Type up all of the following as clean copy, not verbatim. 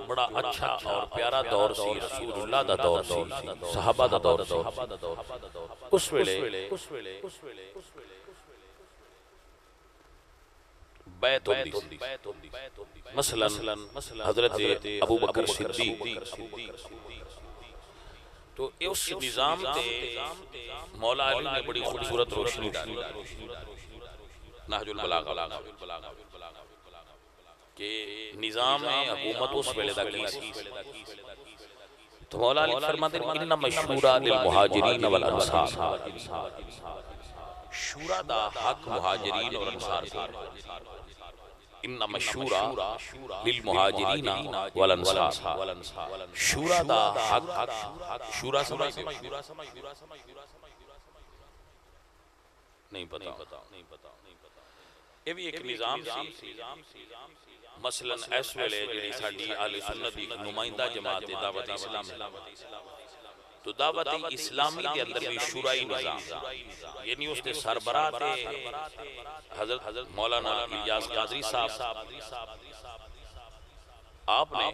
बड़ा अच्छा और प्यारा दौर सी, रसूलुल्लाह दा दौर सी, सहाबा दा दौर सी। उस वेले बैत होंदी सी। मसलन हजरत अबू बकर सिद्दीक, तो उस निजाम ते मौला अली ने बड़ी खूबसूरत रोशनी डाली नहजुल बलागा के निजाम में हुकूमत उस वेले दा की सी। तो मौला अली फरमाते हैं इन्ना मशूरा लिल मुहाजिरीन वल अंसार, शूरा दा हक मुहाजिरीन और अंसार का। इन्ना मशूरा लिल मुहाजिरीन वल अंसार, शूरा दा हक, शूरा समझते हो? नहीं पता। ये भी एक निजाम सी। मसलन इस वेले जिहड़ी साडी अहले सुन्नत दी नुमाइंदा जमात है दावत इस्लामी, तो दावत इस्लामी के अंदर भी शूराई निजाम, यानी उसके सरबराह थे हजरत मौलाना इलियास कादरी साहब। आपने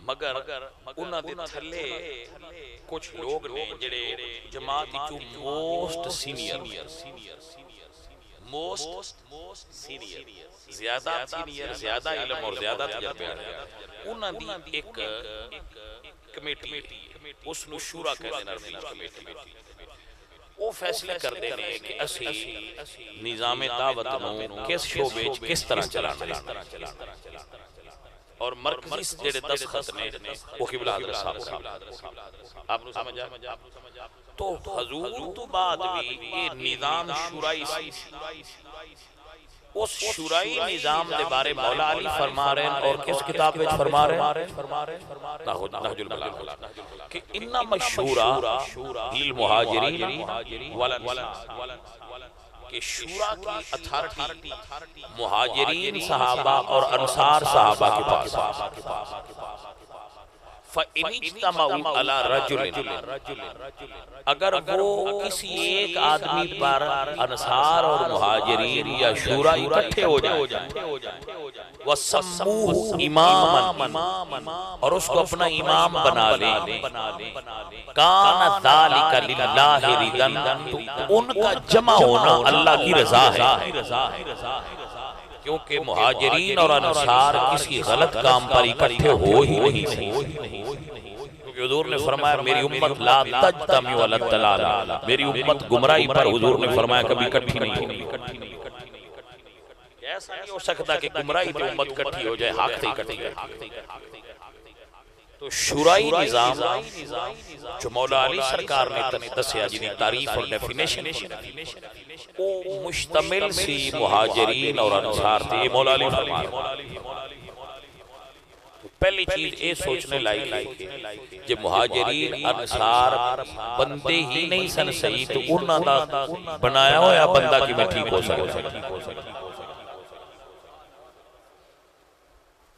मगर उन्हां दे थल्ले कुछ लोग ने जिहड़े जमात विचों मोस्ट सीनियर, ज्यादा सीनियर, ज्यादा इल्म और ज्यादा तजर्बे वाले, उन्हां दी एक कमेटी, उसनूं शूरा कहंदे ने, अरबी कमेटी। वो फैसले करते हैं कि असी निजाम दावत नूं किस शोबे च किस तरह चलाना और मरकजी जेडे दस्तखत ने वो किबला हज़रत साहब। आपने समझा? तो हुजूर तो बाद भी ये निजाम शुराई सी। उस शुराई निजाम के बारे मौला अली फरमा रहे हैं और किस किताब में फरमा रहे हैं? नहजुल बलागा कि इन्ना मशूरा लिल मुहाजिरीन वल अंसार, कि शूरा की अथॉरिटी मुहाजिरीन सहाबा और अंसार सहाबा के पास। अगर वो किसी एक आदमी पर अंसार और मुहाजिरीन या शूरा इकट्ठे हो जाए वसम्मूहु इमामन, और उसको अपना इमाम बना ले, कान ज़ालिका लिल्लाहि रिदन, तो उनका जमा होना अल्लाह की रज़ा है। क्योंकि मुहाजिरीन और अंसार किसी गलत काम पर इकट्ठे हो ही नहीं सकते। क्योंकि हुजूर ने फरमाया मेरी उम्मत ला तज्तमी वला दलाला, मेरी उम्मत गुमराही पर हुजूर ने फरमाया कभी इकट्ठी नहीं होगी। ऐसा नहीं हो सकता कि गुमराही पे उम्मत इकट्ठी हो जाए, हक से इकट्ठी हो। तो शुराई निजाम जो मौला अली सरकार ने दसिया, जिसकी तारीफ और डेफिनेशन वो मुश्तमिल सी मुहाजिरीन और अंसार थे। मौला अली फरमा पहली चीज ये सोचने लायक है कि मुहाजिरीन अंसार बंदे ही नहीं सन सही, तो उन्हां दा बनाया होया बंदा कि मैं ठीक हो सकता।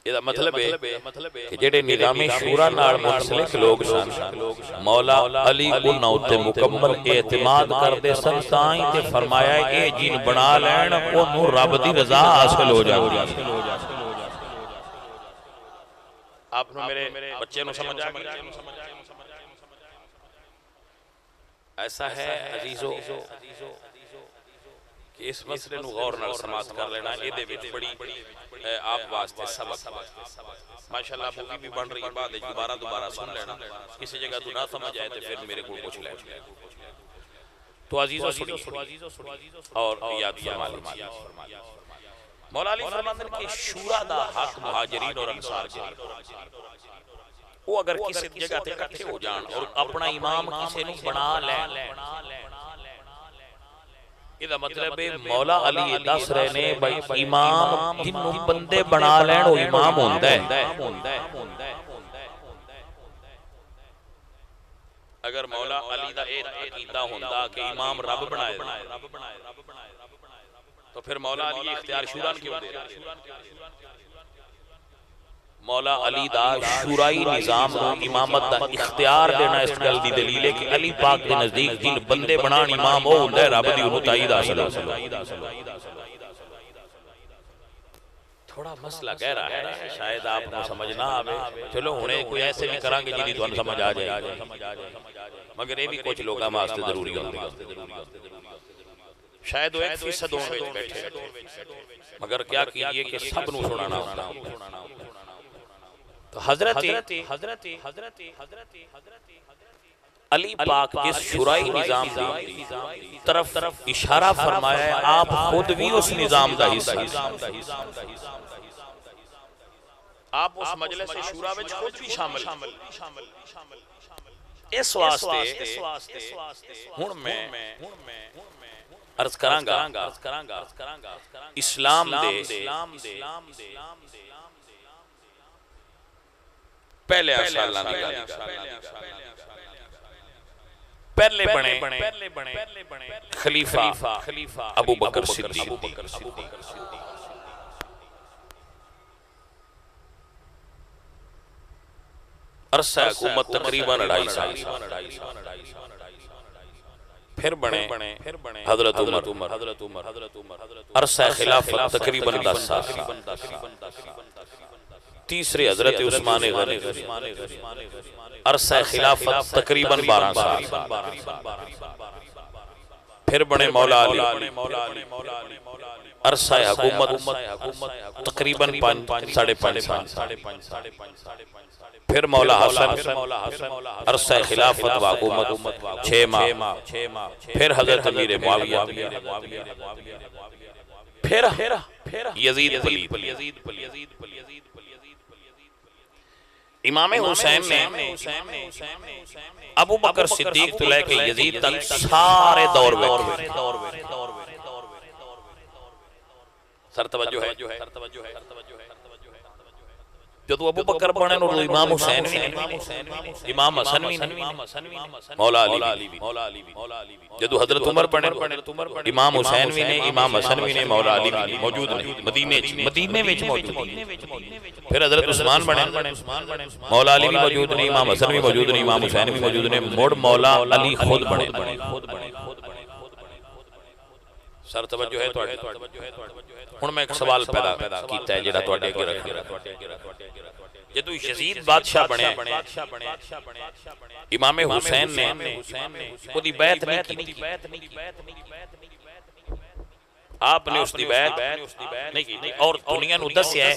ਇਹਦਾ मतलब है कि जेडे निजामे शूरा नाल मुंसलिक लोग सन मौला अली उन्हां उत्ते मुकम्मल एतमाद करदे सन, तां ही ते फरमाया ए जिन बना लैण ओनू रब दी रज़ा हासिल हो जाएगी। आपने मेरे बच्चे नु समझ आ गया? ऐसा है अजीजो कि इस मसले नु गौर नाल समाअत कर लेना, इहदे विच बड़ी आप वास्ते सबक माशाअल्लाह बुकी भी बन रही है, बाद दोबारा सुन लेना, किसी जगह तू ना समझ आए तो फिर मेरे को पूछ ले। तो अजीजों सुनिए और याद फरमा लीजिए, मौला अली फरमाते हैं कि शूरा दा हक मुहाजिरीन और अंसार के, वो अगर किसी जगह ते इकट्ठे हो जान और अपना इमाम किसी ने बना ले, इसका मतलब है मौला अली दस रहे ने भाई इमाम जिन्हों बंदे बना लैन वो इमाम होंदा है। अगर मौला अली दा ये अकीदा होंदा कि इमाम रब बनाए तो फिर मौला अली इख्तियार शूरा क्यों दे रहे? मौला अली दा शुराई निजाम नु इमामत दा इख्तियार देना इस गल दी दलील है कि अली पाक के नजदीक जिन बंदे बनान इमाम वो हुंदा है रब दी उन्नताई दा असर। थोड़ा मसला कह रहा है, शायद आपको समझ ना आवे। चलो हुणे कोई ऐसे भी करांगे जिहदी तुहानू समझ आ जाए, मगर ये भी कुछ लोगों वास्ते जरूरी होंदी। शायद वो 1% होने विच बैठे, मगर क्या कीजिए कि सब नू सुनाना होता। तो हजरत अली पाक जिस शुराई निजाम की तरफ इशारा फरमाया है, आप खुद भी उस निजाम का हिस्सा, आप उस मजलिस शूरा विच खुद भी शामिल। इस वास्ते हुण मैं अर्ज करांगा इस्लाम दे पहले सालां दी गल। पहले बने खलीफा अबू बकर सिद्दीक। अरसा हुकूमत तकरीबन 2.5 साल। फिर बने हजरत उमर। अरसा खिलाफत तकरीबन 10 साल। तीसरे हजरत उस्मान गनी। अरसा खिलाफत तकरीबन 12 साल। फिर बने मौला अली। अरसा हुकूमत तकरीबन 5.5 साल। फिर मौला हसन। अरसा खिलाफत व हुकूमत 6 माह। फिर हजरत अमीर मुआविया। फिर यजीद पलीद। इमाम हुसैन ने अबू बकर सिद्दीक तो लेके यजीद तक सारे दौर में सर तवज्जो है। जदों अबू बकर बने इमाम हुसैन भी इमाम हसन भी मौला अली भी। जदों हजरत उमर बने इमाम हुसैन भी ने इमाम हसन भी ने मौला अली भी मौजूद ने मदीने में मौजूद। फिर हजरत उस्मान बने मौला अली भी मौजूद ने इमाम हसन भी मौजूद ने इमाम हुसैन भी मौजूद ने। मुड़ मौला अली खुद बने। सर तवज्जो है। हुण मैं एक सवाल पैदा कीता है जिहड़ा तुहाडे अगे रखना। जदों यजीद बादशाह बने इमाम हुसैन ने ओदी बैत नहीं की। आपने उसकी बैत नहीं की और दुनिया नूं दस्सिया है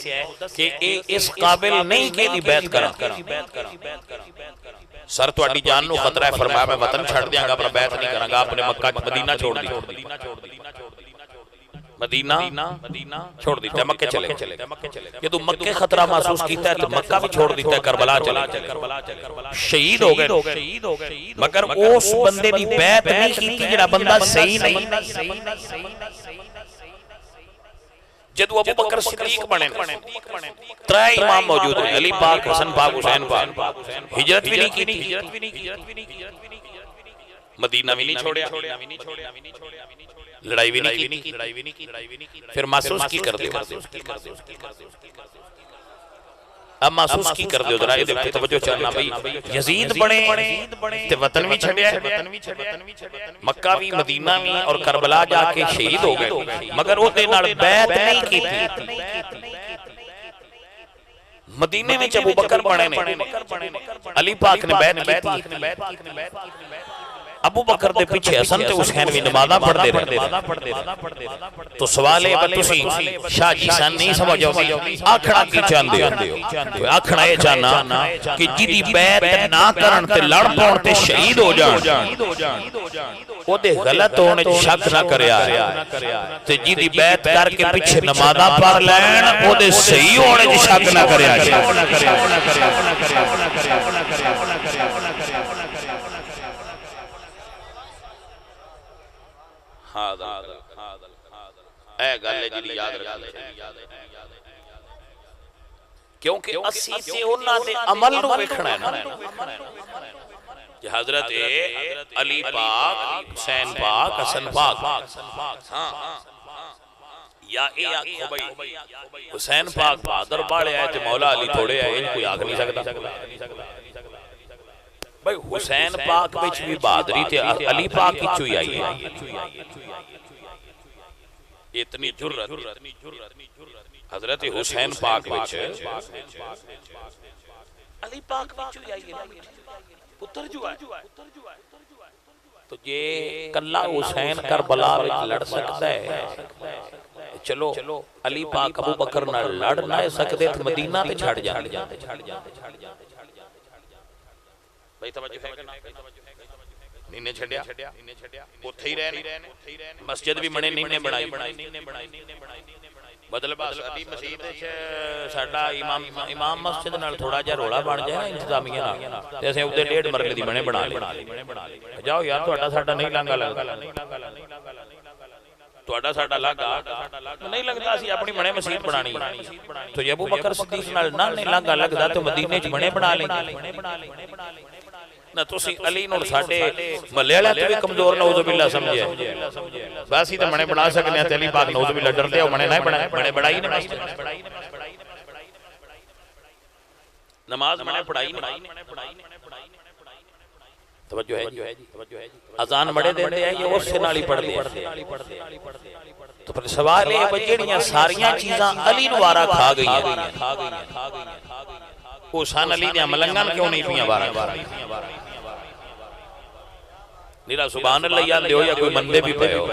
कि इस काबिल नहीं कि दी बैत करा। सर तुहाडी जान नूं खतरा है, फरमाया मैं वतन छड़ दियांगा पर बैत नहीं करांगा। आपने मक्का मदीना छोड़ दी। मदीना छोड़ दी, मक्के चले गए। ये तो मक्के खतरा महसूस किया है तो मक्का भी छोड़ दिया, करबला चले शहीद हो गए। मगर उस बंदे दी बैत नहीं की जेड़ा बंदा सही नहीं। जदों अबू बकर सिद्दीक बने 3 इमाम मौजूद हैं, अली पाक, हसन पाक, हुसैन पाक। हिजरत भी नहीं की, मदीना भी नहीं छोड़या, लड़ाई भी नहीं की। फिर महसूस की कर दे। अब महसूस की कर दो जरा, ये तवज्जो चाहना भाई। यजीद बने ते वतन भी छड़या, मक्का भी मदीना भी और करबला जाके शहीद हो गए, मगर ओदे नाल बैत नहीं की। मदीने में अबू बकर बने ने, अली पाक ने बैत की। अबू बकर दे पीछे हसन ते हुसैन भी नमाज़ां पढ़दे रहे। तो सवाल है तुसी शाह जी सन नहीं समझोगे, आखना की चाहंदे हो? आखना ये चाहना कि जिदी बैत ना करन ते लड़ पौण ते शहीद हो जाण, ओदे गलत होने च शक ना करया ते जिदी बैत करके पीछे नमाज़ां पढ़ लैण ओदे सही होने च शक ना करया। क्योंकि असी ते उन्हां दे अमल नूं वेखना है ना। हजरत अली पाक, हुसैन पाक, हसन पाक, या ए आखो भाई हुसैन पाक बहादुर बाले है ते मौला अली थोड़े है, इन कोई आख नहीं सकदा भाई। हुसैन पाक विच भी बहादुरी ते अली पाक विचों ही आई है। इतनी जुर्रत हजरत हुसैन पाक विच अली पाक विच आई है पुत्र जो है, तो ये कल्ला हुसैन करबला विच लड़ सकता है। चलो अली पाक अबू बकर नाल लड़ ना सकदे ते मदीना ते छड़ जांदे। भाई तवज्जो है कि ना? नीने छड्या उत्थे ही रहने, मस्जिद भी मने नीने बनाई। मतलब अली मस्जिद साडा इमाम मस्जिद नाल थोड़ा जिहा रोला बन जाए ना इंतजामिया नाल ते असीं उत्ते 1.5 मरले दी बने बना ले। जाओ यार तुहाडा साडा नहीं लांगा लगदा, तुहाडा साडा लागा नहीं लगदा, असीं अपनी बने मस्जिद बनानी। तो जे अबू बकर सिद्दीक नाल ना नहीं लांगा लगदा तो मदीने च बने बना लेंगे ना। तुसी अली नूं साडे महल्ले वाले ते भी कमजोर नौजुबिल्ला समझे, बस ही तो बने बना सकने हैं। अली पाक नौजुबिल्ला डरदे हो बने नहीं बनाए, बने बढ़ाई ने नमाज बने पढ़ाई ने। तवज्जो है जी, अजान बड़े देते हैं ये उससे नाल ही पढ़दे हैं। तो फिर सवाल है भाई जेड़ियां सारियां चीजां अली नूं वारा खा गईयां, हुसैन अली दी मलंगन क्यों नहीं पियां वारा? निरा सुभान अल्लाह याद लियो या कोई मंदे भी पए हो,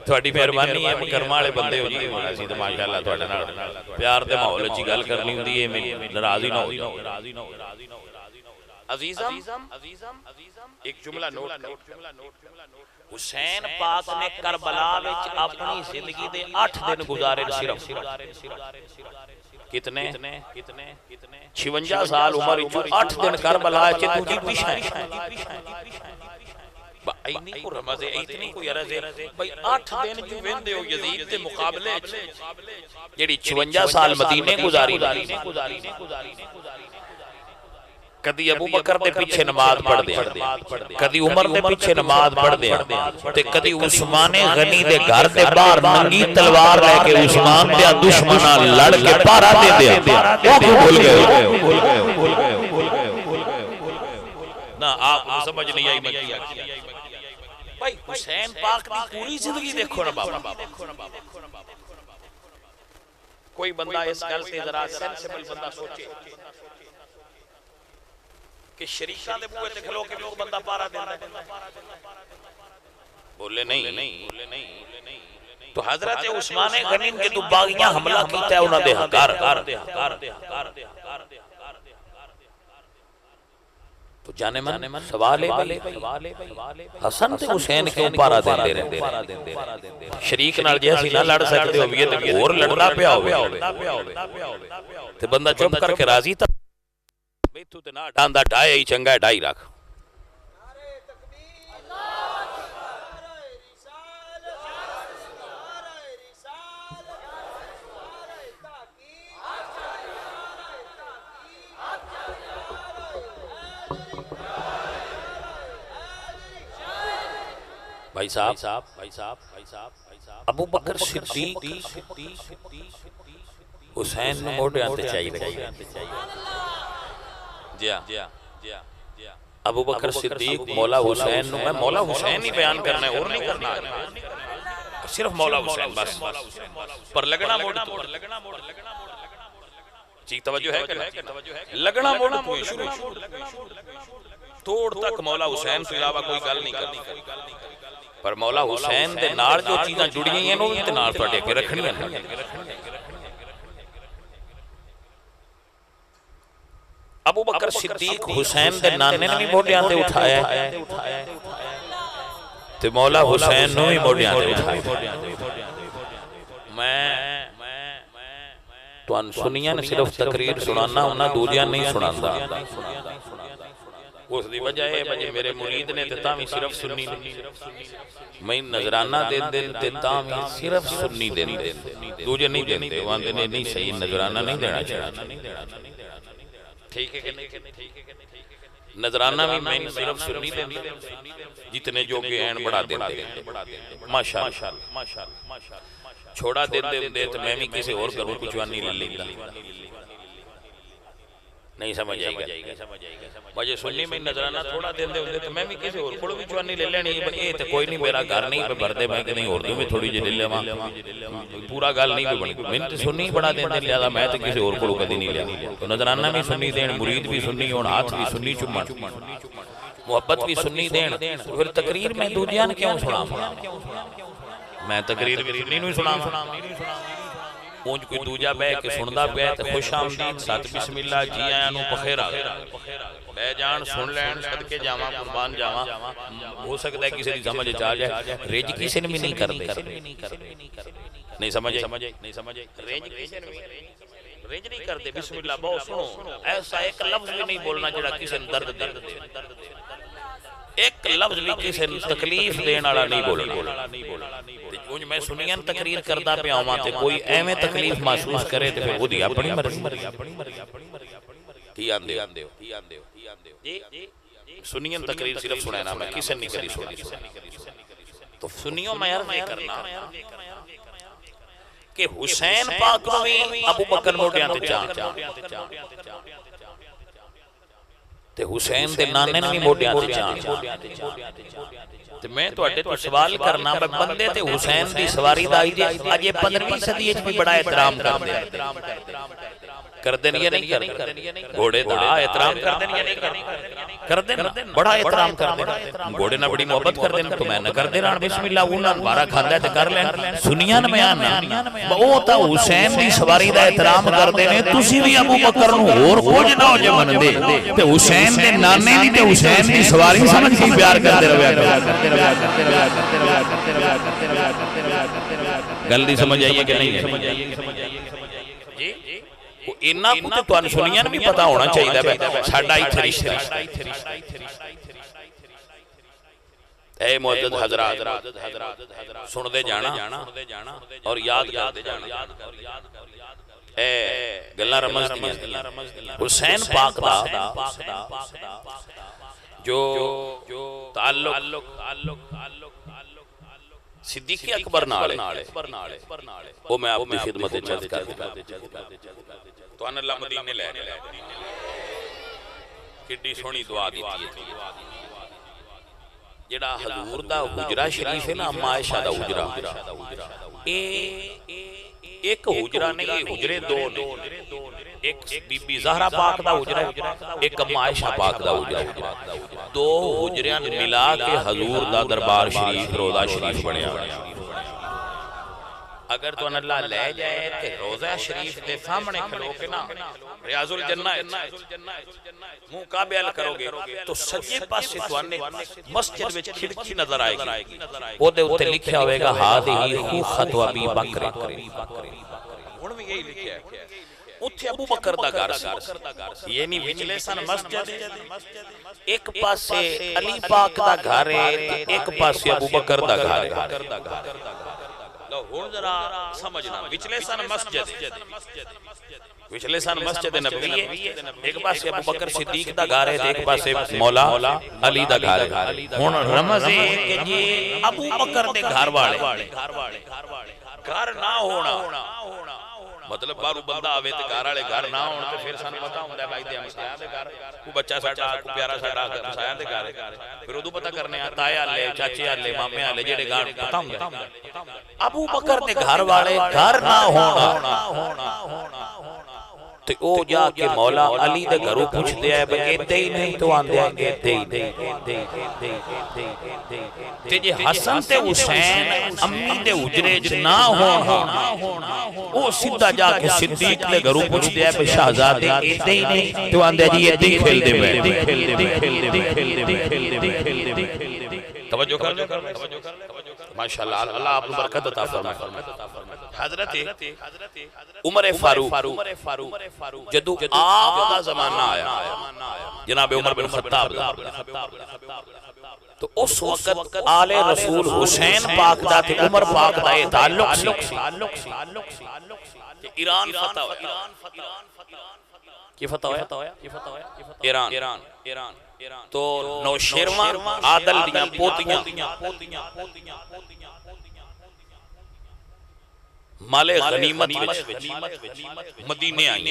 ਤੁਹਾਡੀ ਮਿਹਰਬਾਨੀ है मुकरमा वाले बंदे हो जी। ਅਸੀਂ ਤਾਂ माशाअल्लाह ਤੁਹਾਡੇ ਨਾਲ प्यार ਦੇ माहौल ਵਿੱਚ ਗੱਲ ਕਰਨੀ ਹੁੰਦੀ है, नाराज ही ना हो। अजीज़म एक जुमला नोट करो, हुसैन पाक ने करबला विच अपनी जिंदगी दे 8 दिन गुजारे। सिर्फ कितने 56 साल उम्र विच 8 दिन करबला च दूजी पिछे इतनी को रमज़ है, इतनी कोई अरज़ है भाई 8 दिन जो वेंदे हो यजीद दे मुकाबले जेड़ी 56 साल मदीने गुजारी। कदी अबू बकर दे पीछे नमाज पढ़दे, कदी उमर दे पीछे नमाज पढ़दे ते कदी उस्मान गनी दे घर दे बाहर नंगी तलवार लेके उस्मान दे दुश्मन नाल लड़ के पहरा देंदे। ओ भूल गए ना, आप समझ नहीं आई मैं क्या किया। भाई हुसैन पाक दी पूरी जिंदगी देखो ना बाबा। कोई बंदा इस गल से जरा सेंसिबल बंदा सोचे कि शरीका दे बूहे ते खलो के लोग बंदा पारा देंदा। बोले नहीं, तो हजरत उस्मान गनी के तो बागियां हमला कीता है उन्हां दे हकार। तो जाने मन सवाल है भाई हसन ते हुसैन क्यों पारा देंदे रहंदे? शरीक नाल जे असीं ना लड़ सकदे होवे ते होर लड़दा पिया होवे ते बंदा चुप करके राजी ता मैथू ते ना डांदा ढाए ही चंगा ढाई रख। भाई साहब अबू बकर सिद्दीक हुसैन नूं मोढियां ते चाहिए। अबू बकर सिद्दीक मौला हुसैन नूं, मैं मौला हुसैन ही बयान करना है और नहीं करना, सिर्फ मौला हुसैन बस। पर लगना मोड़ जी तवज्जो है कि लगना मोड़ शुरू तोड़ तक मौला हुसैन तो इलावा कोई गल नहीं करनी। पर मौला हुसैन दे नाल जो चीज़ां जुड़ियां हैं उन्हां दे नाल तुहाडे अगे रखणियां ने। अबू बकर सिद्दीक हुसैन दे नाने ने भी मोढियां ते उठाया ते मौला हुसैन नूं भी मोढियां ते उठाया। मैं तुहानूं सुनियां ने सिर्फ तकरीर सुनाना हुंदा, दूजियां नहीं सुनांदा। उसकी वजह है भाई मेरे मुरीद ने ते तां भी सिर्फ सुन्नी मैं नजराना देंदे ते तां भी सिर्फ सुन्नी देंदे, दूजे नहीं देंदे। वो आंदे ने नहीं सही नजराना नहीं देना चाहिए। ठीक है कि नहीं? नजराना भी मैं सिर्फ सुन्नी देंदे, जितने जोगे हैं बढ़ा देंदे माशाअल्लाह। छोड़ा देंदे हुंदे ते मैं भी किसी और घरों कुछ नहीं ले लेंदा। नहीं समझ आएगा। मुझे सुन्नी में नजराना थोड़ा देंदे होंदे तो मैं भी किसी और कोलों भी चवानी ले लेनी है। ये तो कोई नहीं, मेरा घर नहीं पे भरदे, मैं कि नहीं और दूं मैं थोड़ी जी ले लेवा, पूरा गल नहीं बनी। मैंने तो सुन्नी बड़ा देंदे लिया, मैं तो किसी और कोलों कभी नहीं लिया। तो नजराना भी सुन्नी देन, मुरीद भी सुन्नी होण, हाथ भी सुन्नी चुम्मन, मुहब्बत भी सुन्नी देन, तो फिर तकरीर में दूजियां ने क्यों सुनावां? मैं तकरीर भी सुन्नी नूं सुनावां। ਉਂਝ कोई दूजा बह के सुनदा पिया ते खुश आमदीद, सत बिस्मिल्लाह, जी आयां नूं पखेरा बह जान, सुन लैन, सदके जावां, कुर्बान जावां। हो सकता है किसी दी समझ आ जाए, रिज किसी ने भी नहीं करदे। नहीं समझे, नहीं समझे, रिज किसी ने रिज नहीं करदे। बिस्मिल्लाह बहुत सुनो, ऐसा एक लफ्ज भी नहीं बोलना जेड़ा किसी ने दर्द दे, एक लफ्ज भी किसी ने तकलीफ देने वाला नहीं बोलना। ਉਂਝ मैं सुनियां तकरीर करदा पिया होवां ते कोई एवें तकलीफ महसूस करे ते फिर ओदी अपनी मर्जी। की आंदे हो जी? सुनियां तकरीर सिर्फ सुनाना, मैं किसी नहीं करी सुनी। तो सुनियो मैं अर्ज नहीं करना कि हुसैन पाक नूं भी अबू बकर मोडियां ते जान ते हुसैन दे नाने ने भी मोडियां ते जान। ते मैं तुहाडे तो सवाल करना, बंदे ते हुसैन दी सवारी दा अज 15वीं सदी विच भी बड़ा एहतराम करदे ने या नहीं करदे? घोड़े दा एहतराम करदे ने या नहीं करदे? बड़ा एहतराम करदे। घोड़े नाल बड़ी मोहब्बत करदे ने, तो मैं न करदे रहण। बिस्मिल्लाह उन्हां बारा खांदा ते कर लैन। सुनियां न मैं आना ओ तां हुसैन दी सवारी दा एहतराम करदे ने, तुसी भी अबू बकर नूं होर कुछ ना हो जे मनदे ते हुसैन दे नाने दी ते हुसैन दी सवारी समझ के प्यार करदे रहिया। गल दी समझ आई है कि नहीं है जी? इन्ना कुछ तुहानू सुनियां भी पता होना चाहिए। साडा इत्थे रिश्ता ए मुअद्दद हज़रात, सुनदे जाना और याद करदे जाना। ए गल्लां रमज़दियां। हुसैन पाक दा जो ताल्लुक सिद्दीक़ अकबर नाल वो मैं अपनी खिदमत विच अर्ज़ कर दिता। तो अल्लाह मदीने ले किड्डी सोहनी दुआ दी जेड़ा हजूर दा हुजरा शरीफ है ना, अम्मा आयशा दा हुजरा, एक हुजरा नहीं, हुजरे दो ने। एक बीबी ज़हरा पाक दा हुजरा, एक अम्मा आयशा पाक दा हुजरा। दो हुजरियां मिला के हजूर दा दरबार शरीफ, रोज़ा शरीफ बनया। अगर तो अल्लाह ले जाए ते रोज़ा शरीफ के सामने खलो के ना रियाजुल जन्नत मुंह काबे अल करोगे तो सज्जे पासे तुहाने मस्जिद विच खिड़की नजर आएगी, ओदे उत्ते लिखया होवेगा हादिही खूखत अबी बकर। हुण भी यही लिखया है, उत्थे अबू बकर दा घर सी। ये नहीं विचले सन मस्जिद, एक पासे अली पाक दा घर है ते एक पासे अबू बकर दा घर है। हुण जरा समझना, विचले सन मस्जिद, विचले सन मस्जिद नबवी है, एक पासे अबू बकर सिद्दीक दा घर है, एक पासे मौला अली दा घर है। हुण रमज़ है कि जे अबू बकर दे घर वाले घर ना होना, मतलब बाहरों बंदा आवे ते घर वाले घर ना होण ते फिर सानू पता हुंदा भाई दे हमसाया दे घर को बच्चा साडा को प्यारा साडा हमसाया दे घर, फिर उदों पता करने आ ताए आले, चाचे आले, मामे आले जेड़े घर पता हुंदा। अबू बकर दे घर वाले घर ना होना ते ओ जाके मौला अली दे घरों पूछदे आ भाई इत्ते ही नहीं तो आंदे आंगे इत्ते ही ते जे हसन ते हुसैन अम्मी दे हुजरे च ना होना ओ सीधा जाके सिद्दीक दे घरों पूछदे आ भाई शहजादे इत्ते ही नहीं तो आंदे जी इत्ते ही खेलदे पए। तवज्जो कर माशाअल्लाह, अल्लाह आपको बरकत अता फरमाए। हजरत उमर फारूक जदों आप दा जमाना आया, जनाब उमर बिन खत्ताब तो उस वक्त आले रसूल हुसैन पाक दा ते उमर पाक दा ये ताल्लुक सी कि ईरान फतह होया। की फतह होया? ईरान। तो नौशेरवां आदल दियां पोतियां माले गनीमत मदीने आई,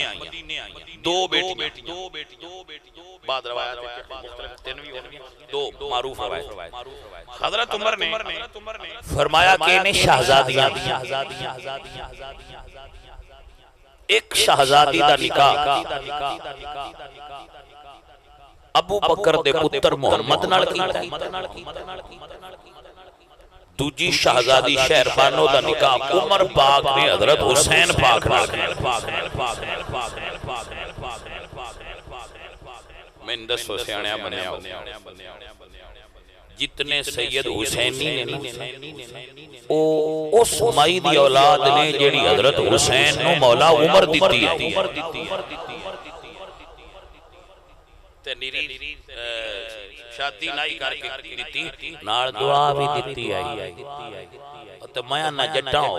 दो बेटी बाद रवायत तीन भी होंगी, दो मारूफ रवायत। हजरत उमर ने फरमाया कि इन्हें शहजादियां, एक शहजादी दा निकाह अबू बकर दे पुत्र मुहम्मद नाल कीता, दूजी शहजादी शहरबानो दा निकाह उमर पाक ने हजरत हुसैन पाक नाल कीता। मैं दसो सियाणिया बनिया जितने सैयद हुसैनी ने ओ उस माई दी औलाद ने जेड़ी हजरत हुसैन नु मौला उमर दिती है ते निरी शादी नाई करके दिती नाल दुआ भी दिती आई ते मैं ना जट्टाओ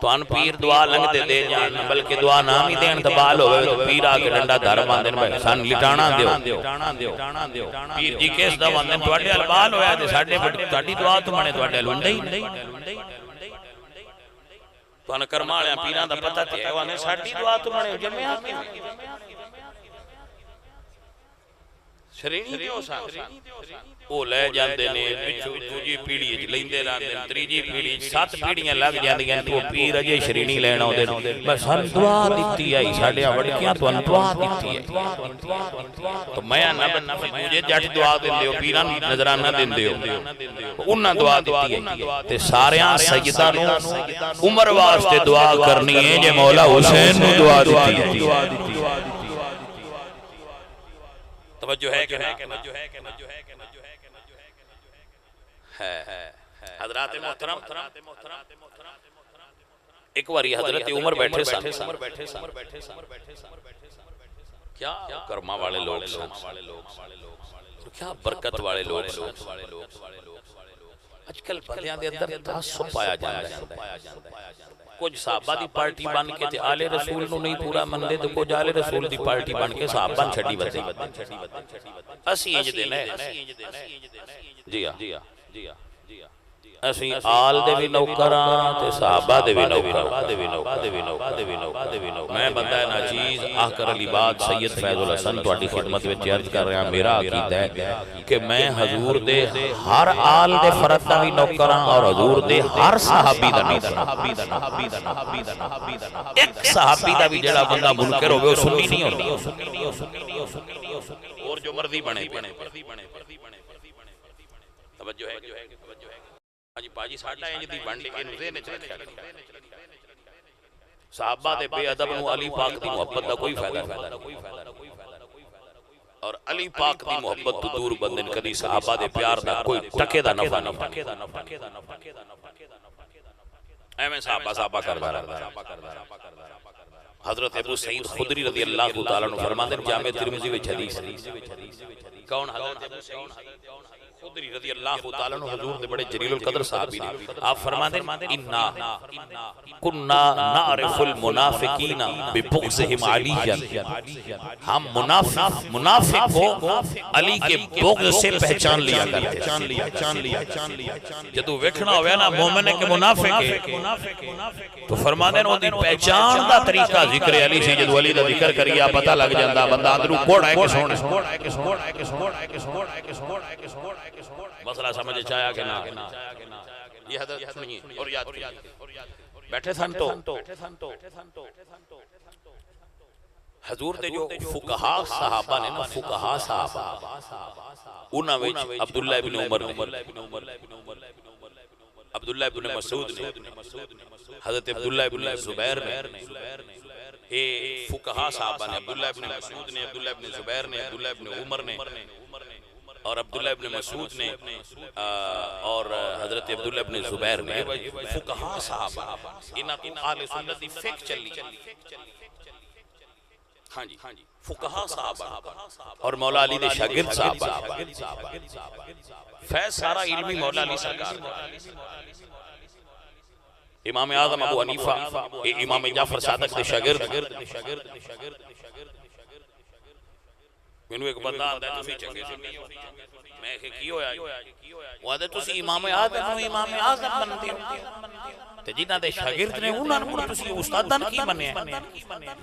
तुहान पीर दुआ लंघदे दे जान बल्कि दुआ ना भी देन ते बाल होवे तो पीर आके डंडा धर मांदे ने सन लिटाणा दियो पीर जी किस दा मांदे ਤੁਹਾਡੇ ਹਲ ਬਾਲ ਹੋਇਆ ਤੇ ਸਾਡੇ ਤੁਹਾਡੀ ਦੁਆ ਤੋਂ ਮਣੇ ਤੁਹਾਡੇ ਹਲ ਹੁੰਦਾ ਹੀ ਤੁਹਾਨੂੰ ਕਰਮਾਂ ਵਾਲਿਆਂ ਪੀਰਾਂ ਦਾ ਪਤਾ ਤੇ ਹੈ ਉਹਨੇ ਸਾਡੀ ਦੁਆ ਤੋਂ ਮਣੇ ਜੰਮਿਆ श्रेणी दियो सा ओ ले जांदे ने पिछू दूजी पीढ़ी च लैंदे रहंदे ने तीजी पीढ़ी च 7 पीढ़ियां लग जांदियां तो पीर अजे श्रेणी लेण आउंदे ने बस सन दुआ दित्ती आई साडियां वडकियां तुहानू दुआ दित्ती है तो मैं ना मुझे जट दुआ दिंदे हो पीरां नू नजराना दिंदे हो उन्हां दुआ दित्ती है ते सारियां सैयदां नू उमर वास्ते दुआ करनी है जे मौला हुसैन नू दुआ दित्ती है। तवज्जो है कि ना है हजरत मोहतरम एक बारी हजरत उमर बैठे सन क्या कर्मा वाले लोग क्या बरकत वाले लोग आजकल बंदियां दे अंदर तासुब पाया जांदा है कुछ साहबा दी पार्टी बन के ते आले रसूल नु नहीं पूरा मनदे ते कुछ आले रसूल दी पार्टी बन के साहबा छड्डी वदे असी इंज दे ने जी हां असी आल दे भी नौकरां ते साहबा दे भी नौकर मैं बंदा नाचीज आकर अली बात सैयद फैजुल हसन तुहाडी खिदमत विच अर्ज कर रहा मेरा अकीदा है कि मैं हजूर दे हर आल दे फर्द दा भी नौकरां और हजूर दे हर सहाबी दा एक सहाबी दा भी जेड़ा बंदा मुनकर होवे ओ सुन्नी नहीं होंदा और जो मर्जी बने तवज्जो है जी पाजी साडा इंज दी बंड इनु ज़हन च रखिया साहबा दे बेअदब नु अली पाक दी मोहब्बत दा कोई फायदा नहीं और अली पाक दी मोहब्बत तो दूर बंदे ने कदी साहबा दे प्यार दा कोई टके दा नफा नहीं एवें साहबा करदा हजरत अबू सईद खुदरी रज़ी अल्लाह तआला अन्हु फरमांदे जामे तिरमिज़ी विच हदीस कौन हजरत अबू सईद खुदरी रज़ी अल्लाह तआला अन्हु हुजूर दे बड़े जलीलुल कदर सहाबी ने आप फरमाते इन्ना कुन्ना नारिफुल मुनाफिकीना बिबुग़्ज़िहिम अलीयन हम मुनाफिक को अली के बुग़्ज़ से पहचान लिया करते जदों वेखना होवे ना मोमिन के मुनाफिक है तो फरमाते ने ओदी पहचान दा तरीका जिक्र अली से जदों अली दा जिक्र करिए पता लग जांदा बंदा अंदरों कोड़ा है कि सोहना मसला समझ आया कि ना ये हदीस सुनिए और याद बैठे सन तो हजूर दे जो फुकहा सहाबा ने ना फुकहा सहाबा उन्हां विच अब्दुल्लाह इब्न उमर ने अब्दुल्लाह इब्न मसूद ने हजरत अब्दुल्लाह इब्न जुबैर ने ये फुकहा सहाबा ने अब्दुल्लाह इब्न मसूद ने अब्दुल्लाह इब्न जुबैर ने अब्दुल्लाह इब्न उमर ने और अब्दुल्लाह इब्न मसूद ने और हजरत अब्दुल्लाह इब्न जुबैर ने फुकहा सहाबा इन्हां को अहले सुन्नत दी फिक्र चली हां जी फुकहा सहाबा और मौला अली दे शागिर्द सहाबा फैज सारा इल्मी मौला अली सरकार इमाम आज़म अबू हनीफा इमाम जाफर सादिक दे शागिर्द मैनू एक बंदा आंदा तुसीं चंगे सुन्नी हो, मैं आखे की होया, वो आंदे तुसीं इमाम आज़म नूं इमाम आज़म मनदे हो ते जिन्हां दे शागिर्द ने उन्हां नूं तुसीं उस्तादां की मन्निया।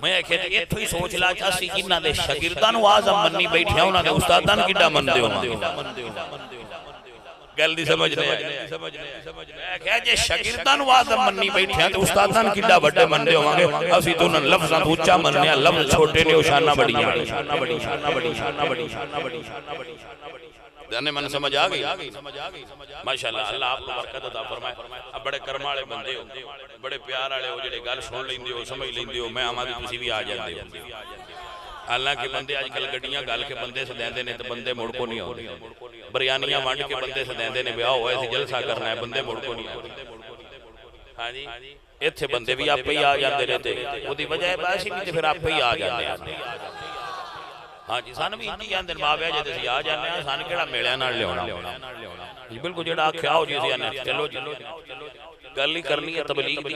मैं आखे ते इत्थों ही सोच ला असीं इन्हां दे शागिर्दां नूं आज़म मन्नी बैठे उन्हां दे उस्तादां किड्डा मनदे हो। गल दी समझ नहीं आई। मैं कहा जे शागिर्दां नूं आज़म मन्नी बैठे ते उस्तादां किड्डा वड्डे मनदे होवांगे। असीं तो उन्हां लफ्ज़ां तो उच्चा मनने, लफ्ज़ छोटे ने शाना बड़ियां जाने मन समझ आ गई। माशाअल्लाह अल्लाह आपको बरकत अता फरमाए। अब बड़े कर्म वाले बंदे हो, बड़े प्यार वाले हो, जेडे गल सुन लेंदे हो, समझ लेंदे हो। मैं आवां ते तुसीं भी आ जांदे हो। हालांकि बंदे अजकल गड्डियां गल के बंदे सदैंदे ने ते बंदे मुड़ को नहीं आउंदे। बरियानियां वंड के बंदे सदैंदे ने ब्याह होया सी जलसा करना है, बंदे मुड़ को नहीं आउंदे। हां जी इत्थे बंदे भी आपे ही आ जांदे ने ते ओदी वजह है बासी भी ते फिर आपे ही आ जांदे आ। हाँ जी सन भी इतनी आंदे मां ब्याह जे तुसीं आ जांदे आ, सन केड़ा मेलिਆਂ नाल लियाउणा जी बिल्कुल जेड़ा आख्या हो जी आने चलो जी गल ही करनी है तबलीग दी।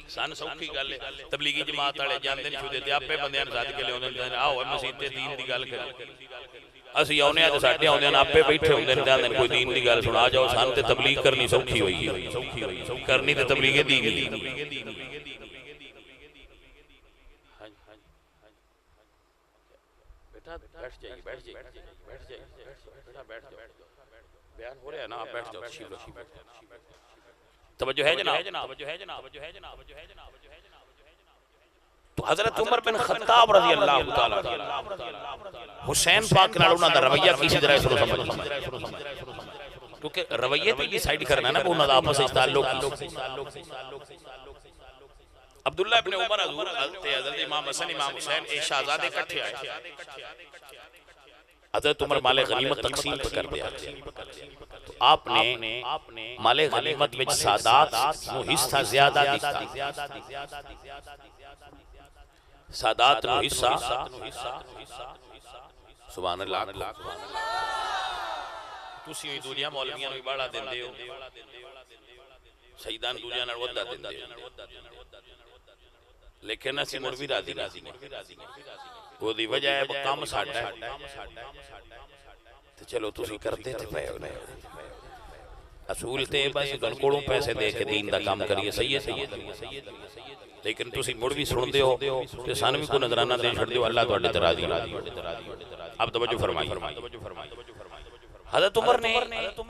सन सौखी गल है, तबलीगी जमात वाले जांदे नहीं छुदे ते आपे बंदियां नूं सद के लियाउंदे ने आओ मसीत ते दीन दी गल करो। असीं आउने आ ते साडे आउंदे ने आपे बैठे हुंदे ने ते आंदे कोई दीन दी गल सुना जाओ। सन ते तबलीग करनी सौखी होई है, करनी ते तबलीग दी गई। बैठ जाइए बैठ जाइए बैठ जाइए बेटा बैठ जाओ, बयान हो रहा है ना, आप बैठ जाओ। तवज्जो है जनाब, तवज्जो है जनाब, तवज्जो है जनाब, तवज्जो है जनाब। तो हजरत उमर बिन खत्ताब रज़ी अल्लाह तआला हुसैन पाक नाल उन्हां दा रवैया किसी तरह सुनो समझ, क्योंकि रवैये ते डिसाइड करना ना उन्हां दा आपस विच ताल्लुक। अब्दुल्लाह इब्न उमर हजरत इमाम हसन इमाम हुसैन एक शहजादे इकट्ठे आए। हजरत उमर माले गनीमत तकसीम कर दिया तो आपने माले गनीमत में सादात नु हिस्सा ज्यादा दिता। सादात नु हिस्सा सुभान अल्लाह। तुसी ही दूजियां मौलवियां नु बाड़ा दिंदे हो, शहीदां दूजियां नाल वधा दिंदे हो, लेकिन असीं मुड़ भी राजी नहीं। ओदी वजह है काम साडा है ते चलो तुसीं करदे ते पए हो। असूल ते बस तुहां कोलों पैसे दे के दीन दा काम करिए, सही है सही है। लेकिन तुसीं मुड़ भी सुनदे हो ते सानू भी कोई नजराना दे छड्डदे हो। अल्लाह तुहाडे ते राजी। अब तवज्जो फरमाइए। हज़रत उमर ने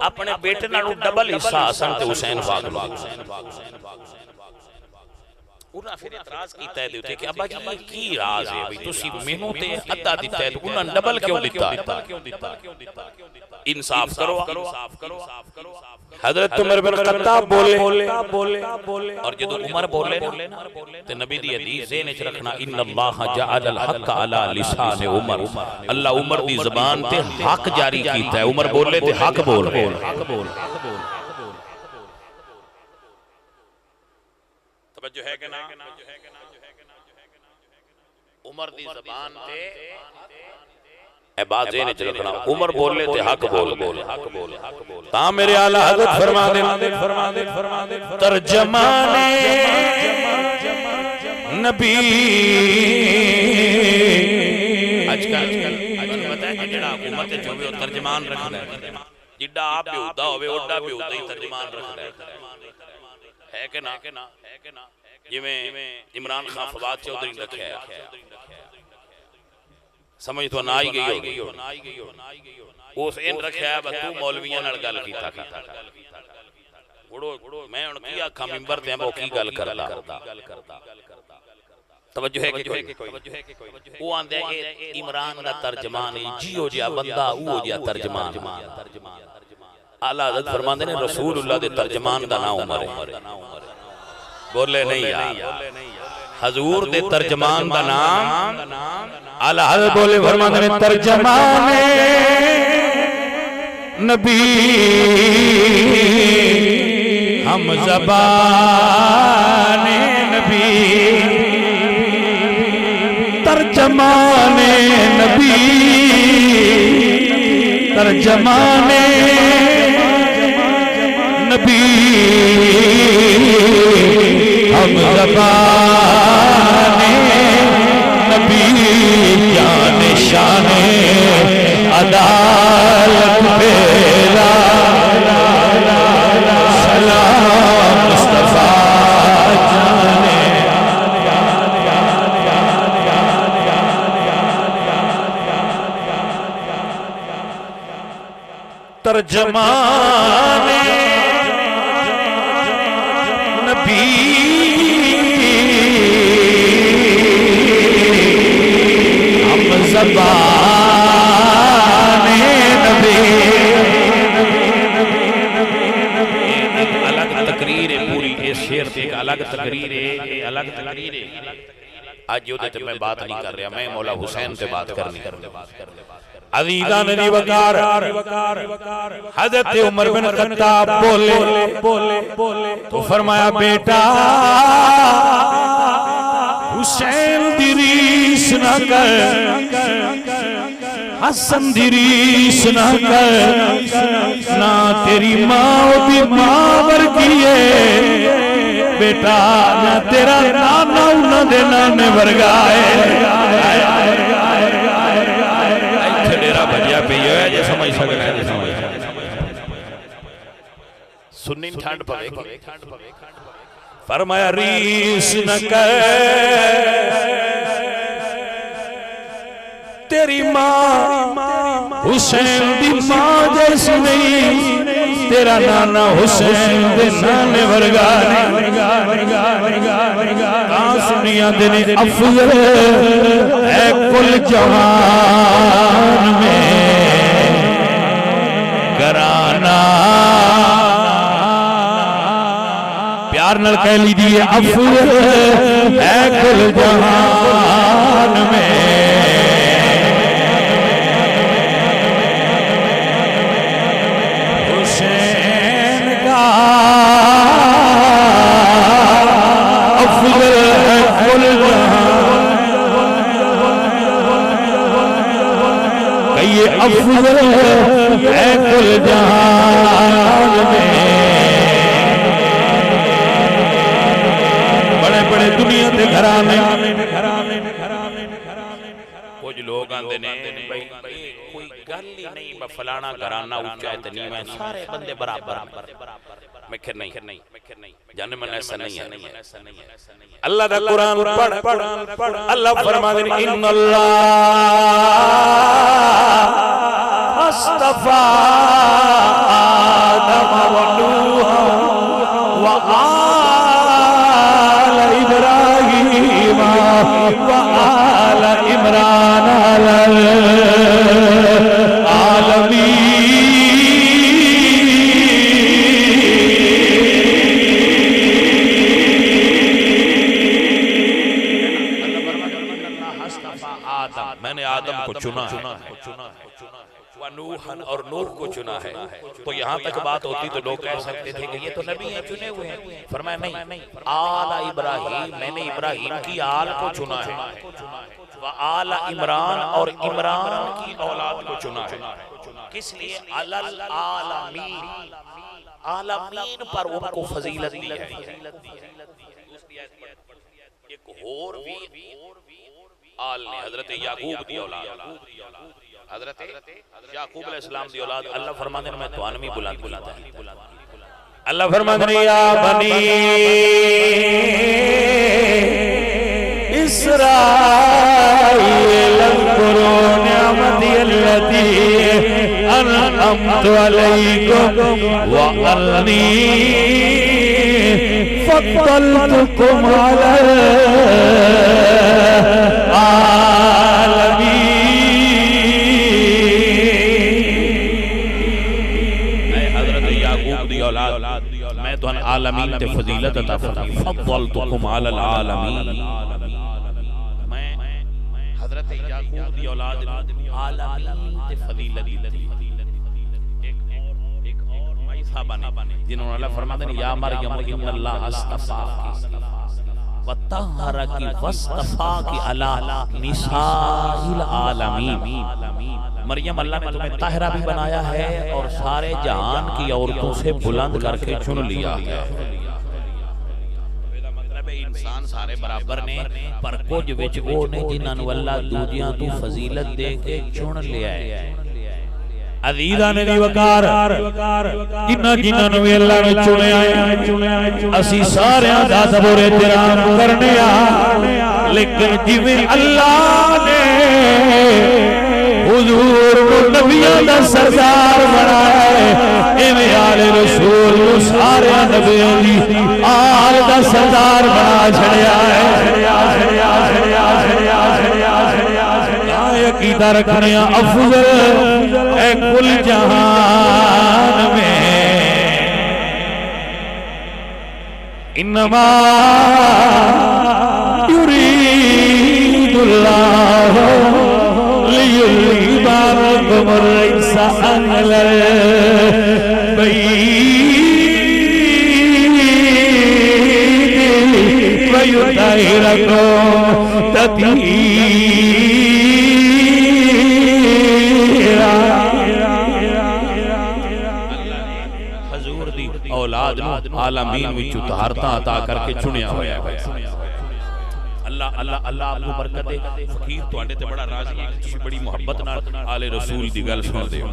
अपने बेटे नालों डबल हिस्सा हसन ते हुसैन पाक नूं उन्हां फिर इतराज कीता है कि अब्बा जी की राज है भाई तुसी मेनू ते अद्धा दिता है तो उन्हां डबल क्यों दिता? इंसाफ करो। हजरत उमर बिन खत्ताब बोले और जदों उमर बोले ते नबी दी हदीस ज़हन च रखना इन्नल्लाह जअल हक अला लिसान उमर। अल्लाह उमर दी ज़बान ते हक जारी कीता है। उमर बोले ते हक बोल। तवज्जो है कि ना? उमर दी ज़बान ते ए बात ज़हन च रखना, उमर बोले ते हक बोल। ता मेरे आला हज़रत फरमा दे तर्जमाने नबी। आजकल पता है जेड़ा हुकूमत जो भी तर्जमान रखदा है, जिड्डा आप बेहुदा होवे ओडा बेहुदा ही तर्जमान रखदा है कि ना? जिवें इमरान खान फवाद चौधरी ने रखा है, समझ तो ना आई गई उस इन रखा है तू मौलवियां नाल गल कीता गुड़ो मैं हुण की आखा मिंबर ते वो की गल करदा। तवज्जो है कि वो आंदे इमरान दा तर्जमान जियो जिहा बंदा वो जिहा तर्जमान। आला हज़रत फरमांदे ने रसूलुल्लाह दे तर्जमान दा नाम उमर है। बोले नहीं यार, हजूर दे तर्जमान दा नाम आला हज़रत बोले फरमांदे ने तर्जमान नबी हम ज़बान नबी। तर्जमान नबी तर्जमान नबी हम ज़बान नबी जान शान तर्जमाने नबी हम ज़बाने नबी। एक अलग तकरीर है पूरी इस शेर से, एक अलग तकरीर है, अलग तकरीर है। आज जो ते मैं बात नहीं कर रहा, मैं मौला हुसैन से बात करनी। अज़ीज़ान ने वकार हज़रत उमर बिन खत्ताब बोले तो फरमाया बेटा हुसैन दी रीस ना कर, हसन दी रीस ना कर, ना तेरी माँ दी माँ वर्गी है बेटा, ना तेरा नाना उन्हां दे नाने वर्गा है। समझ सुन्नी ठंड पवे फरमाया रीस न कर, तेरी माँ हुसैन दी माँ जैसी नहीं, तेरा नाना हुसैन दे नाने वर्गा सुनिया देने अफजल है कुल जहान में घराना। प्यार नल कह लीजिए अफजल है कुल जहान में। हुसैन का अफजल है कुल जहान, कहिए अफजल है कुल जहान में। बड़े बड़े दुनिया के घराने कुछ लोग आंदे ने भाई कोई गल ही नहीं, फलाना घराना ऊंचा है तो नहीं, मैं सारे बंदे बराबर। मैं खैर नहीं जाने मन ऐसा नहीं है। अल्लाह दा कुरान पढ़ अल्लाह फरमाते हैं इन्नल्लाह अस्तफा आदम व नूह व आल इब्राहीम व आल इमरान अलल आलमीन। मैंने आदम को चुना है, नूहन और नूह को चुना है। तो यहाँ तक बात होती तो लोग कह सकते थे कि ये तो नबी हैं, चुने हुए हैं। फरमाया नहीं, आला इब्राहीम, मैंने इब्राहीम की आल को चुना है, आला इमरान और इमरान की औलाद को चुना है। किस लिए? अलल आलमीन, आलमीन पर उनको फजीलत दी है। एक और भी आल ने हजरत याकूब दी औलाद, हजरत याकूब अलैहिस्सलाम दी औलाद। अल्लाह फरमाते हैं मैं तो आलमी बुलाता है। अल्लाह फरमाते हैं या बनी इस्राईल अज़कुरू निअमती अल्लती अनअमतु अलैकुम व अन्नी फद्दलतुकुम अलल आलमीन ते फजीलत अता फरमाई फद्दलतुकुम अलल आलमीन। मैं हजरत याकूब दी औलाद आलमीन ते फजीलत दी। एक और माई साहबा ने जिन्होंने अल्लाह फरमाते हैं या मरियम इन्नल्लाह अस्तफाकी व तहरकी वस्तफाकी अला निसाइल आलमीन। मरियम अल्लाह ने तुम्हें ताहिरा भी बनाया है और सारे जहान की औरतों से बुलंद करके चुन लिया है। मतलब इंसान सारे बराबर ने, पर कुछ विच वो ने जिन्हां नूं अल्लाह दूजियां तू फजीलत दे के चुन लिया है। अज़ीज़ान ने वकार जिन्हां नूं अल्लाह ने चुनिया है, असी सारियां दा सबूर एहतराम करने आ, लेकिन जिवें अल्लाह ने हुजूर को नबियों का सरदार बनाया है, सारे नबी आल दा सरदार बना छड़िया है। अकीदा रखने अफजल है कुल जहान में, इन्नमा युरीदुल्लाहु लियुज़हिबा अन्कुमुर रिज्सा अहलल बैत व युतहिरकुम तत्हीरा। हजूर दी औलाद आलमीन विचों तहारतां अता करके चुनिया होया है। अल्लाह अल्लाह अल्लाह आपको बरकत दे। फकीर तुहाडे ते बड़ा राजी है कि तुसीं बड़ी मुहब्बत नाल आले रसूल दी गल सुनदे हो।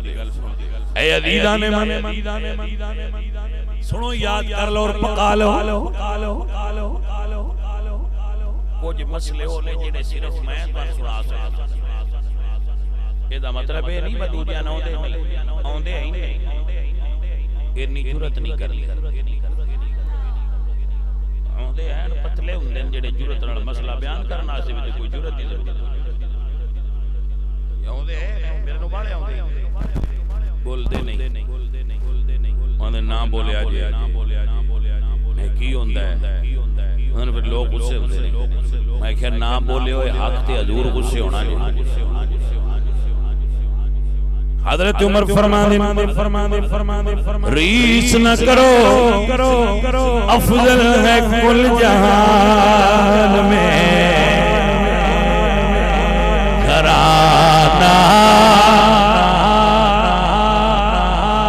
ऐ अजीज़ान ने सुनो, याद कर लो और पका लो। कुछ मसले होने जिहड़े सिर्फ मैं तुहानू सुना सकदा। ਇਹਦਾ मतलब ਇਹ नहीं मैं दूजियां नूं आउंदे ही नहीं, इन्नी जुरत नहीं करनी। आउंदे हैं पतले हुंदे ने जिहड़े जुरत नाल मसला बयान करन वास्ते भी कोई जुरत नहीं जरूरत। आउंदे मेरे नूं बाहले आउंदे बोलदे नहीं, उन्हें ना बोलिया जे की हुंदा है। उन्हें फिर लोग गुस्से होंदे ने। मैं क्या ना बोले होए हक ते हजूर गुस्से होना जी। हजरत उमर फरमाते रीस न करो, अफजल है कुल जहान में घराना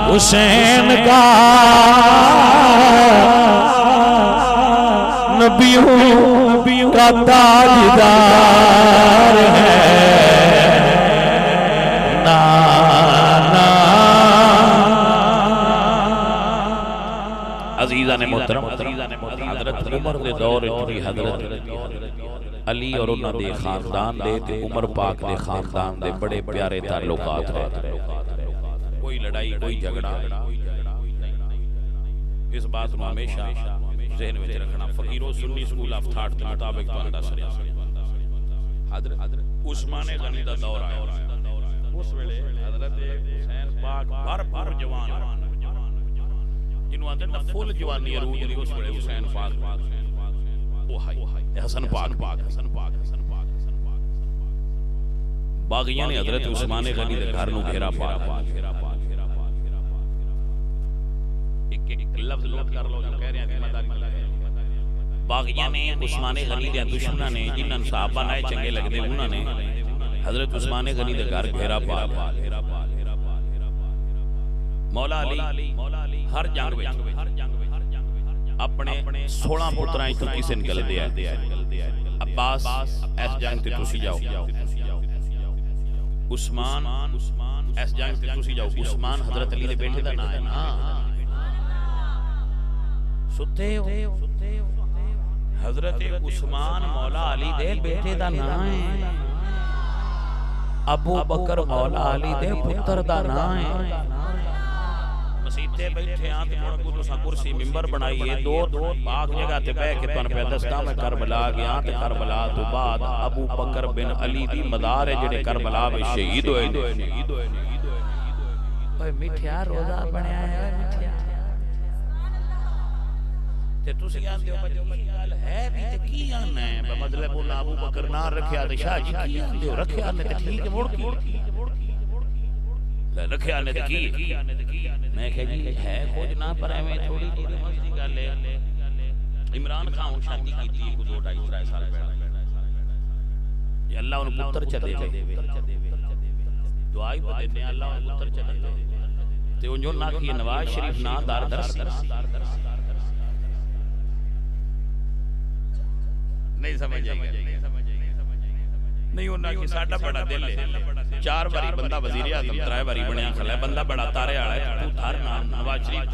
हुसैन का, नबियों का ताजदार है। अजीज़ा ने मोहतरम हजरत उमर दे दौर च हजरत अली और उन्हां दे खानदान दे ते उमर पाक दे खानदान दे बड़े प्यारे ताल्लुकात रहे। कोई लड़ाई कोई झगड़ा, इस बात को हमेशा ज़हन में रखना। फकीरों सुन्नी स्कूल ऑफ थॉट के मुताबिक तो दस रहा हजरत उस्मान गनी दा दौर आया। उस वेले हजरत हुसैन पाक भरपूर जवान जिन्हों आंदे ना फुल जवानी रूह दी उस वेले हुसैन पाक ओ हाय हसन पाक बागियां ने हजरत उस्मान गनी दे घर नु घेरा पा। एक लफ्ज नोट कर लो जो कह रहे हैं जिम्मेदारी। बागियां ने उस्मान गनी दे दुश्मनां ने जिन्हां सहाबा नाए चंगे लगदे उन्हां ने हजरत उस्मान गनी दे घर घेरा पा। मौला अली हर जंग विच अपने 16 पुत्रां चों किसे ने गल दिया अब्बास इस जंग ते तुसी जाओ, उस्मान इस जंग ते तुसी जाओ। उस्मान हजरत अली दे बेटे दा नाम है ना। सुते हो हजरत उस्मान मौला अली दे बेटे दा नाम है। अबू बकर मौला अली दे पुत्र दा नाम है। मसीते बैठे हां ते हुण कोई तुसा कुर्सी मिंबर बनाई है। दो पाक जगह ते बैठ के तुहानू पे दसदा मैं करबला गया ते करबला तो बाद अबू बकर बिन अली दी मदार है जेड़े करबला में शहीद होए। ओए मिठिया रोजा बनया है मिठिया ते तुसी आंदे हो बड़ी गल है भी ते की आना है मतलब वो अबू बकर ना रखया ते शाह जी की आंदे हो रखया ने ते ठीक है मुड़ की रखया ने ते की मैं कह जी है कुछ ना पर एवें थोड़ी जी मर्जी गल है। इमरान खान शादी कीती को 2-2.5 साल पहले ये अल्लाह उन पुत्र च देवे दुआ ही देने अल्लाह उन पुत्र च देवे ते उन जो ना की नवाज शरीफ ना दार दर्श नहीं समझ आएगा नहीं होना कि साडा बड़ा दिल है। 4 बारी बंदा वजीर आजम 3 बारी बनया खला बंदा बड़ा तारे वाला है। तू थार नाम नवाज शरीफ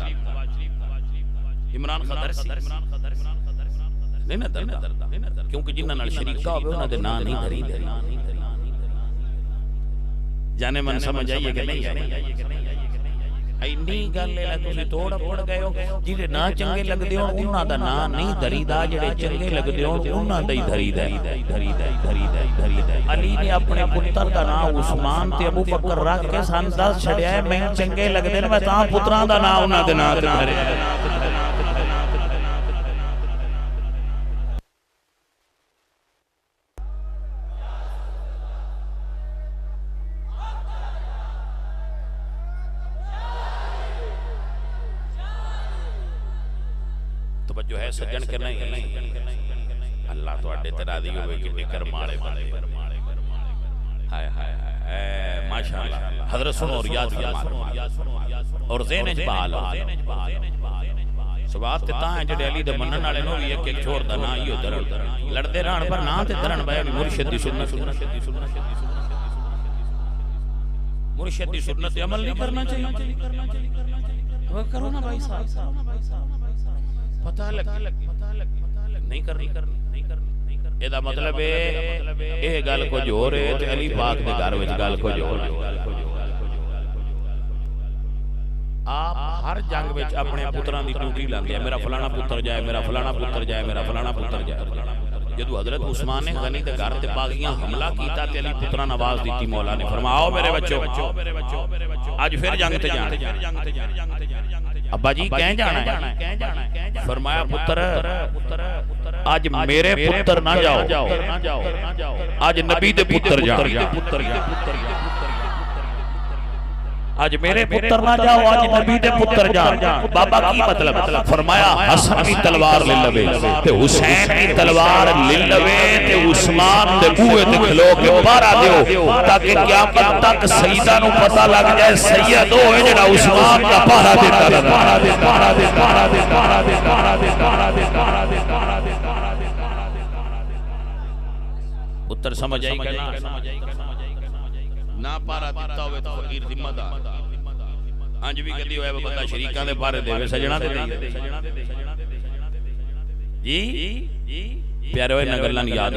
इमरान खान दरसी नहीं ना दरदा क्योंकि जिन्हां नाल शरीका होवे उन्हां दे नाम नहीं धरी दे जाने मन समझ आइए कि नहीं ਇੰਨੀ ਗੱਲ ਹੈ ਤੁਸੀਂ ਤੋੜ ਪੜ ਗਏ ਹੋ। ਜਿਹੜੇ ਨਾ ਚੰਗੇ ਲੱਗਦੇ ਹੋ ਉਹਨਾਂ ਦਾ ਨਾਂ ਨਹੀਂ ਧਰੀਦਾ, ਜਿਹੜੇ ਚੰਗੇ ਲੱਗਦੇ ਹੋ ਉਹਨਾਂ ਦਾ ਹੀ ਧਰੀਦਾ। ਅਲੀ ਨੇ ਆਪਣੇ ਪੁੱਤਰ ਦਾ ਨਾਮ ਉਸਮਾਨ ਤੇ ਅਬੂ ਬਕਰ ਰੱਖ ਕੇ ਸਾਨੂੰ ਦੱਸ ਛੜਿਆ ਮੈਨੂੰ ਚੰਗੇ ਲੱਗਦੇ ਨੇ, ਮੈਂ ਤਾਂ ਪੁੱਤਰਾਂ ਦਾ ਨਾਮ ਉਹਨਾਂ ਦੇ ਨਾਂ ਤੇ ਧਰਿਆ। जो है सज्जन के नहीं अल्लाह तुहाडे ते राजी होवे कि करम वाले बंदे। हाय हाय हाय माशाअल्लाह। हजरत सुनो और याद फरमा और ज़हन च बहाल सवाब ते तां जेडे अली दे मनन वाले नो भी एक छोर दा ना इहो धरण लड़दे रहण पर ना ते धरण बया मुर्शिद दी सुन्नत मुर्शिद दी सुन्नत पे अमल नहीं करना चाहिए। वो करो ना भाई साहब, पता लग नहीं करनी एदा मतलब ये गल कुछ हो रहे ते अली पाक दे घर विच गल कुछ हो रही। आप हर जंग विच अपने पुत्रां दी ड्यूटी लांदे, मेरा फलाना पुत्र जाए, मेरा फलाना पुत्र जाए, मेरा फलाना पुत्र जाए। जदों हजरत उस्मान ने गनी दे घर ते बागियां हमला कीता ते अली पुत्रां ने आवाज दी, मौला ने फरमाया मेरे बच्चों आज फिर जंग ते जाना। अब्बा जी कह जाना है? फरमाया पुत्र आज मेरे पुत्र ना जाओ, आज नबी दे पुत्र जाओ। आज मेरे पुत्र ना जाओ, आज नबी दे पुत्र जाओ। बाबा की मतलब? फरमाया हसन की तलवार ले लवे ते हुसैन की तलवार ले लवे ते उस्मान दे बूहे ते खलो के बाहर आ दियो ताकि क़यामत तक सईदा नु पता लग जाए सैयद ओ है जेड़ा उस्मान दा पहरा देता। उत्तर समझ आई कि ना पारा दिता होवे तो फकीर जिम्मेदार। अंज भी कदी होया बंदा शरीकां दे पारे देवे सजना दे जी प्यारे होए न गल्लां याद